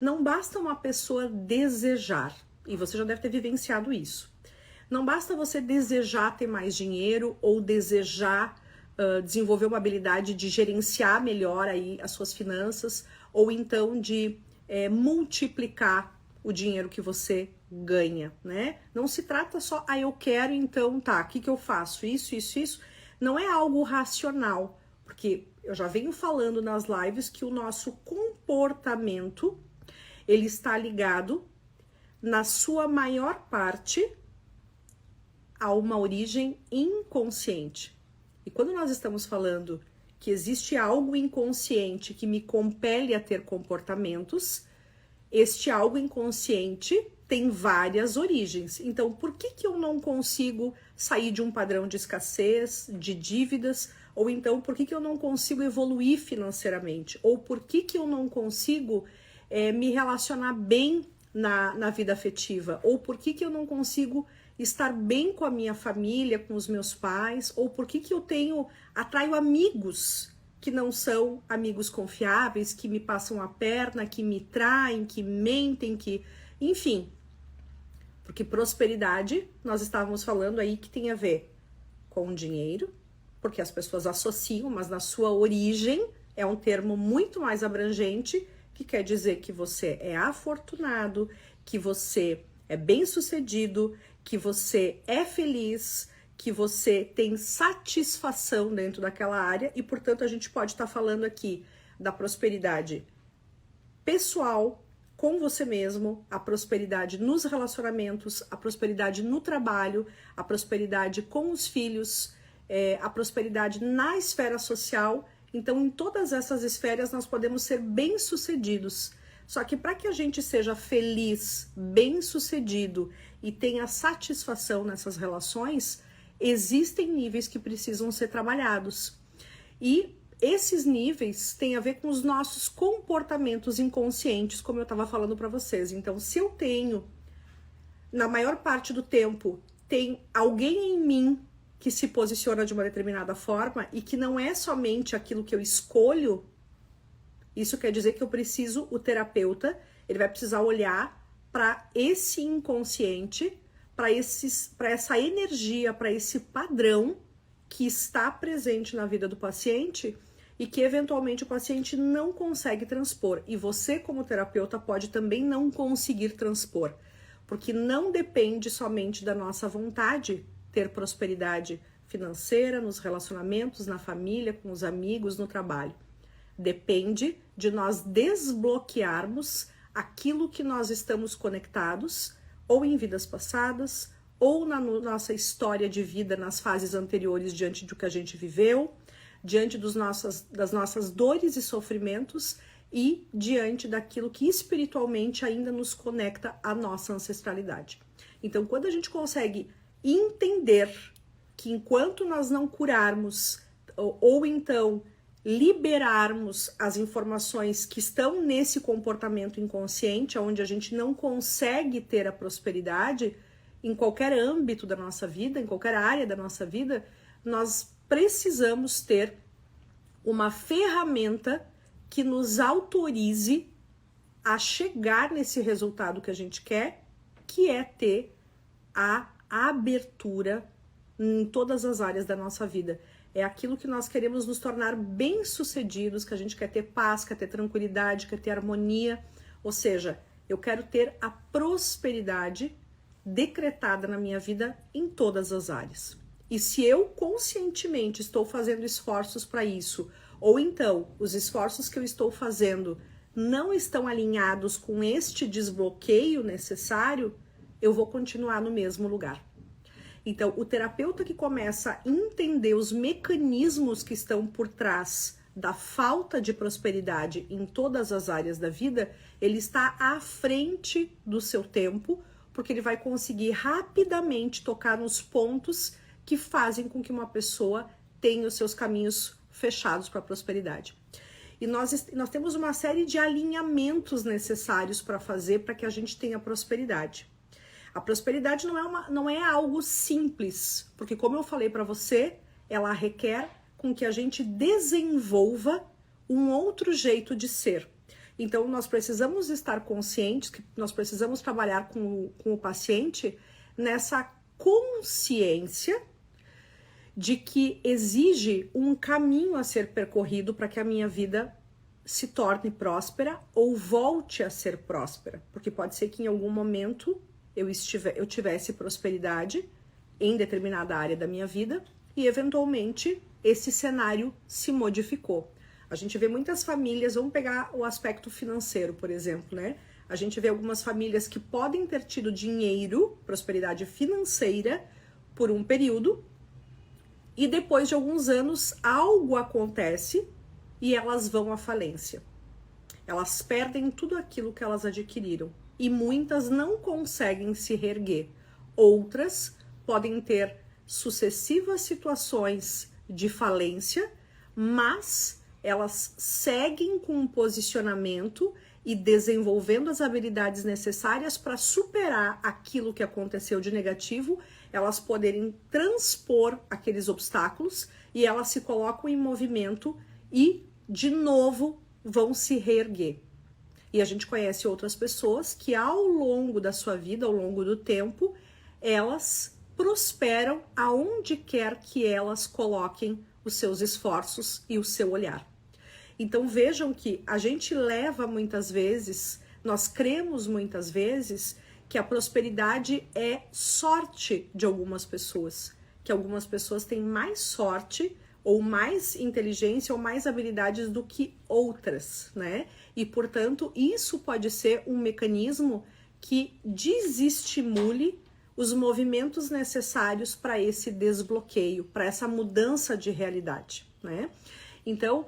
Não basta uma pessoa desejar, e você já deve ter vivenciado isso. Não basta você desejar ter mais dinheiro ou desejar desenvolver uma habilidade de gerenciar melhor aí as suas finanças, ou então de multiplicar o dinheiro que você ganha, né? Não se trata só, eu quero, então tá, o que que eu faço? Isso. Não é algo racional, porque eu já venho falando nas lives que o nosso comportamento ele está ligado, na sua maior parte, a uma origem inconsciente. E quando nós estamos falando que existe algo inconsciente que me compele a ter comportamentos, este algo inconsciente tem várias origens. Então, por que eu não consigo sair de um padrão de escassez, de dívidas? Ou então, por que eu não consigo evoluir financeiramente? Ou por que eu não consigo me relacionar bem na vida afetiva? Ou por que eu não consigo estar bem com a minha família, com os meus pais? Ou por que eu atraio amigos que não são amigos confiáveis, que me passam a perna, que me traem, que mentem, enfim. Porque prosperidade, nós estávamos falando aí que tem a ver com dinheiro, porque as pessoas associam, mas na sua origem é um termo muito mais abrangente, que quer dizer que você é afortunado, que você é bem-sucedido, que você é feliz, que você tem satisfação dentro daquela área e, portanto, a gente pode estar falando aqui da prosperidade pessoal, com você mesmo, a prosperidade nos relacionamentos, a prosperidade no trabalho, a prosperidade com os filhos, a prosperidade na esfera social. Então, em todas essas esferas, nós podemos ser bem-sucedidos. Só que para que a gente seja feliz, bem-sucedido e tenha satisfação nessas relações, existem níveis que precisam ser trabalhados. E esses níveis têm a ver com os nossos comportamentos inconscientes, como eu estava falando para vocês. Então, se eu tenho, na maior parte do tempo, tem alguém em mim que se posiciona de uma determinada forma e que não é somente aquilo que eu escolho, isso quer dizer que o terapeuta, ele vai precisar olhar para esse inconsciente, para essa energia, para esse padrão que está presente na vida do paciente e que eventualmente o paciente não consegue transpor. E você, como terapeuta, pode também não conseguir transpor, porque não depende somente da nossa vontade ter prosperidade financeira, nos relacionamentos, na família, com os amigos, no trabalho. Depende de nós desbloquearmos aquilo que nós estamos conectados, ou em vidas passadas, ou na nossa história de vida, nas fases anteriores, diante do que a gente viveu, diante das nossas dores e sofrimentos, e diante daquilo que espiritualmente ainda nos conecta à nossa ancestralidade. Então, quando a gente consegue entender que enquanto nós não curarmos, ou então liberarmos as informações que estão nesse comportamento inconsciente, onde a gente não consegue ter a prosperidade em qualquer âmbito da nossa vida, em qualquer área da nossa vida, nós precisamos ter uma ferramenta que nos autorize a chegar nesse resultado que a gente quer, que é ter a abertura em todas as áreas da nossa vida. É aquilo que nós queremos nos tornar bem-sucedidos, que a gente quer ter paz, quer ter tranquilidade, quer ter harmonia. Ou seja, eu quero ter a prosperidade decretada na minha vida em todas as áreas. E se eu conscientemente estou fazendo esforços para isso, ou então os esforços que eu estou fazendo não estão alinhados com este desbloqueio necessário, eu vou continuar no mesmo lugar. Então, o terapeuta que começa a entender os mecanismos que estão por trás da falta de prosperidade em todas as áreas da vida, ele está à frente do seu tempo, porque ele vai conseguir rapidamente tocar nos pontos que fazem com que uma pessoa tenha os seus caminhos fechados para a prosperidade. E nós temos uma série de alinhamentos necessários para fazer para que a gente tenha prosperidade. A prosperidade não é algo simples, porque como eu falei para você, ela requer com que a gente desenvolva um outro jeito de ser. Então, nós precisamos estar conscientes, que nós precisamos trabalhar com o paciente nessa consciência de que exige um caminho a ser percorrido para que a minha vida se torne próspera ou volte a ser próspera. Porque pode ser que em algum momento eu tivesse prosperidade em determinada área da minha vida e, eventualmente, esse cenário se modificou. A gente vê muitas famílias, vamos pegar o aspecto financeiro, por exemplo, né? A gente vê algumas famílias que podem ter tido dinheiro, prosperidade financeira, por um período, e depois de alguns anos algo acontece e elas vão à falência. Elas perdem tudo aquilo que elas adquiriram e muitas não conseguem se reerguer. Outras podem ter sucessivas situações de falência, mas elas seguem com um posicionamento e desenvolvendo as habilidades necessárias para superar aquilo que aconteceu de negativo, elas poderem transpor aqueles obstáculos e elas se colocam em movimento e, de novo, vão se reerguer. E a gente conhece outras pessoas que, ao longo da sua vida, ao longo do tempo, elas prosperam aonde quer que elas coloquem os seus esforços e o seu olhar. Então vejam que a gente leva muitas vezes, nós cremos muitas vezes que a prosperidade é sorte de algumas pessoas, que algumas pessoas têm mais sorte ou mais inteligência ou mais habilidades do que outras, né? E portanto isso pode ser um mecanismo que desestimule os movimentos necessários para esse desbloqueio, para essa mudança de realidade, né? Então,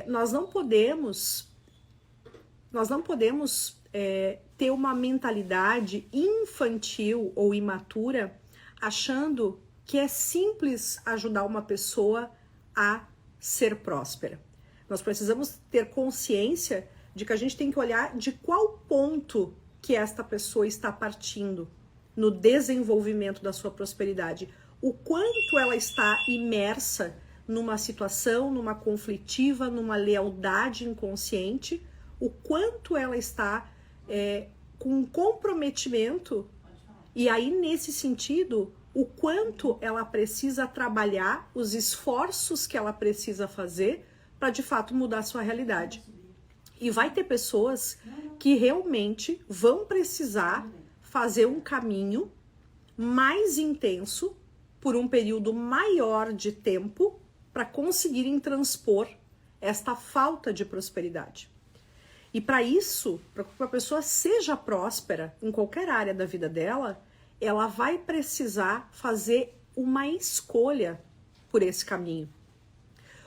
nós não podemos ter uma mentalidade infantil ou imatura achando que é simples ajudar uma pessoa a ser próspera. Nós precisamos ter consciência de que a gente tem que olhar de qual ponto que esta pessoa está partindo no desenvolvimento da sua prosperidade, o quanto ela está imersa numa situação, numa conflitiva, numa lealdade inconsciente, o quanto ela está com um comprometimento, e aí nesse sentido, o quanto ela precisa trabalhar, os esforços que ela precisa fazer para de fato mudar a sua realidade. E vai ter pessoas que realmente vão precisar fazer um caminho mais intenso por um período maior de tempo para conseguirem transpor esta falta de prosperidade. E para isso, para que a pessoa seja próspera em qualquer área da vida dela, ela vai precisar fazer uma escolha por esse caminho.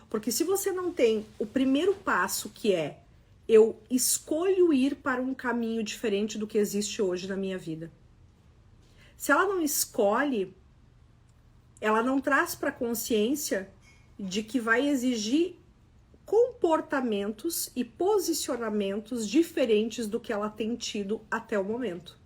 Porque se você não tem o primeiro passo, que é eu escolho ir para um caminho diferente do que existe hoje na minha vida. Se ela não escolhe, ela não traz para a consciência de que vai exigir comportamentos e posicionamentos diferentes do que ela tem tido até o momento.